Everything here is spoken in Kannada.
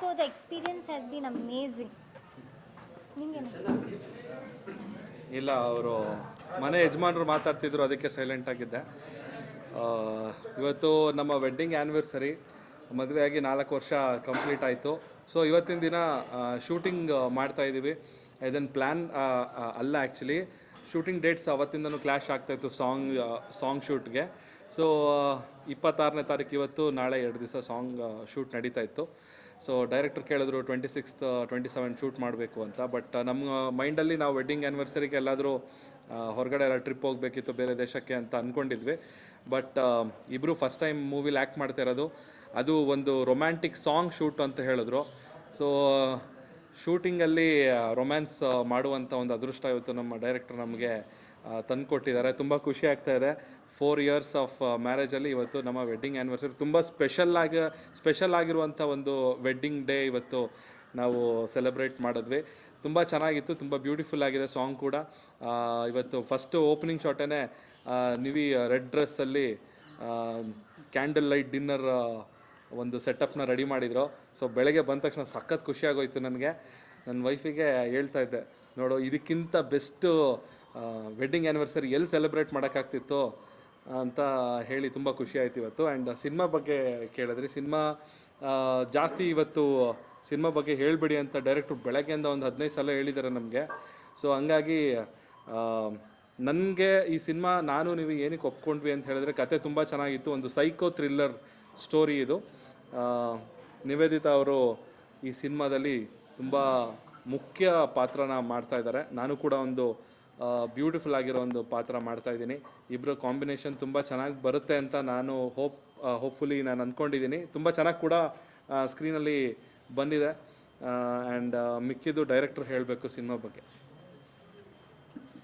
So the experience has been amazing. ನಿಂಗೆ ಇಲ್ಲ, ಅವರು ಮನೆ ಯಜಮಾನರು ಮಾತಾಡ್ತಿದ್ರು, ಅದಕ್ಕೆ ಸೈಲೆಂಟ್ ಆಗಿದ್ದೆ. ಆ, ಇವತ್ತು ನಮ್ಮ ವೆಡ್ಡಿಂಗ್ ಆ್ಯನಿವರ್ಸರಿ, ಮದುವೆಯಾಗಿ 4 ವರ್ಷ ಕಂಪ್ಲೀಟ್ ಆಯಿತು. ಸೊ ಇವತ್ತಿನ ದಿನ ಶೂಟಿಂಗ್ ಮಾಡ್ತಾಯಿದ್ದೀವಿ. ಇದನ್ನು ಪ್ಲ್ಯಾನ್ ಅಲ್ಲ ಆ್ಯಕ್ಚುಲಿ. ಶೂಟಿಂಗ್ ಡೇಟ್ಸ್ ಅವತ್ತಿಂದನೂ ಕ್ಲ್ಯಾಶ್ ಆಗ್ತಾಯಿತ್ತು ಸಾಂಗ್ ಶೂಟ್ಗೆ. ಸೊ 26ನೇ ತಾರೀಕು ಇವತ್ತು, ನಾಳೆ 2 ದಿವಸ ಸಾಂಗ್ ಶೂಟ್ ನಡೀತಾ ಇತ್ತು. ಸೊ ಡೈರೆಕ್ಟರ್ ಕೇಳಿದ್ರು 26th 27 ಶೂಟ್ ಮಾಡಬೇಕು ಅಂತ. ಬಟ್ ನಮ್ಮ ಮೈಂಡಲ್ಲಿ ನಾವು ವೆಡ್ಡಿಂಗ್ ಆ್ಯನಿವರ್ಸರಿಗೆ ಎಲ್ಲಾದರೂ ಹೊರಗಡೆ ಎಲ್ಲ ಟ್ರಿಪ್ ಹೋಗಬೇಕಿತ್ತು ಬೇರೆ ದೇಶಕ್ಕೆ ಅಂತ ಅಂದ್ಕೊಂಡಿದ್ವಿ. ಬಟ್ ಇಬ್ಬರು ಫಸ್ಟ್ ಟೈಮ್ ಮೂವಿಲಿ ಆ್ಯಕ್ಟ್ ಮಾಡ್ತಾ ಇರೋದು. ಅದು ಒಂದು ರೊಮ್ಯಾಂಟಿಕ್ ಸಾಂಗ್ ಶೂಟ್ ಅಂತ ಹೇಳಿದ್ರು. ಸೊ ಶೂಟಿಂಗಲ್ಲಿ ರೊಮ್ಯಾನ್ಸ್ ಮಾಡುವಂಥ ಒಂದು ಅದೃಷ್ಟ ಇವತ್ತು ನಮ್ಮ ಡೈರೆಕ್ಟರ್ ನಮಗೆ ತಂದುಕೊಟ್ಟಿದ್ದಾರೆ. ತುಂಬ ಖುಷಿ ಆಗ್ತಾ ಇದೆ. 4 years ಆಫ್ ಮ್ಯಾರೇಜಲ್ಲಿ ಇವತ್ತು ನಮ್ಮ ವೆಡ್ಡಿಂಗ್ ಆ್ಯನಿವರ್ಸರಿ. ತುಂಬ ಸ್ಪೆಷಲ್ ಆಗಿರುವಂಥ ಒಂದು ವೆಡ್ಡಿಂಗ್ ಡೇ ಇವತ್ತು ನಾವು ಸೆಲೆಬ್ರೇಟ್ ಮಾಡಿದ್ವಿ. ತುಂಬ ಚೆನ್ನಾಗಿತ್ತು, ತುಂಬ ಬ್ಯೂಟಿಫುಲ್ ಆಗಿದೆ ಸಾಂಗ್ ಕೂಡ. ಇವತ್ತು first opening ಶಾಟೇ Nivi red ಡ್ರೆಸ್ಸಲ್ಲಿ candle light dinner ಒಂದು ಸೆಟಪ್ನ ರೆಡಿ ಮಾಡಿದರು. ಸೊ ಬೆಳಗ್ಗೆ ಬಂದ ತಕ್ಷಣ ಸಖತ್ ಖುಷಿಯಾಗೋಯ್ತು ನನಗೆ. ನನ್ನ ವೈಫಿಗೆ ಹೇಳ್ತಾ ಇದ್ದೆ, ನೋಡು ಇದಕ್ಕಿಂತ ಬೆಸ್ಟು ವೆಡ್ಡಿಂಗ್ ಆ್ಯನಿವರ್ಸರಿ ಎಲ್ಲಿ ಸೆಲೆಬ್ರೇಟ್ ಮಾಡೋಕ್ಕಾಗ್ತಿತ್ತು ಅಂತ ಹೇಳಿ ತುಂಬ ಖುಷಿ ಆಯ್ತು ಇವತ್ತು. ಆ್ಯಂಡ್ ಸಿನಿಮಾ ಬಗ್ಗೆ ಕೇಳಿದ್ರಿ. ಜಾಸ್ತಿ ಇವತ್ತು ಸಿನಿಮಾ ಬಗ್ಗೆ ಹೇಳಿಬಿಡಿ ಅಂತ ಡೈರೆಕ್ಟ್ರು ಬೆಳಗ್ಗೆಯಿಂದ ಒಂದು 15 ಸಲ ಹೇಳಿದ್ದಾರೆ ನಮಗೆ. ಸೊ ಹಂಗಾಗಿ ನನಗೆ ಈ ಸಿನಿಮಾ ನೀವು ಏನಕ್ಕೆ ಒಪ್ಕೊಂಡ್ವಿ ಅಂತ ಹೇಳಿದ್ರೆ, ಕತೆ ತುಂಬ ಚೆನ್ನಾಗಿತ್ತು. ಒಂದು ಸೈಕೋ ಥ್ರಿಲ್ಲರ್ ಸ್ಟೋರಿ ಇದು. ನಿವೇದಿತಾ ಅವರು ಈ ಸಿನಿಮಾದಲ್ಲಿ ತುಂಬ ಮುಖ್ಯ ಪಾತ್ರನ ಮಾಡ್ತಾ ಇದ್ದಾರೆ. ನಾನು ಕೂಡ ಒಂದು ಬ್ಯೂಟಿಫುಲ್ ಆಗಿರೋ ಒಂದು ಪಾತ್ರ ಮಾಡ್ತಾಯಿದ್ದೀನಿ. ಇಬ್ಬರು ಕಾಂಬಿನೇಷನ್ ತುಂಬ ಚೆನ್ನಾಗಿ ಬರುತ್ತೆ ಅಂತ ನಾನು ಹೋಪ್ಫುಲಿ ನಾನು ಅಂದ್ಕೊಂಡಿದ್ದೀನಿ. ತುಂಬ ಚೆನ್ನಾಗಿ ಕೂಡ ಸ್ಕ್ರೀನಲ್ಲಿ ಬಂದಿದೆ. ಆ್ಯಂಡ್ ಮಿಕ್ಕಿದ್ದು ಡೈರೆಕ್ಟ್ರ್ ಹೇಳಬೇಕು ಸಿನಿಮಾ ಬಗ್ಗೆ.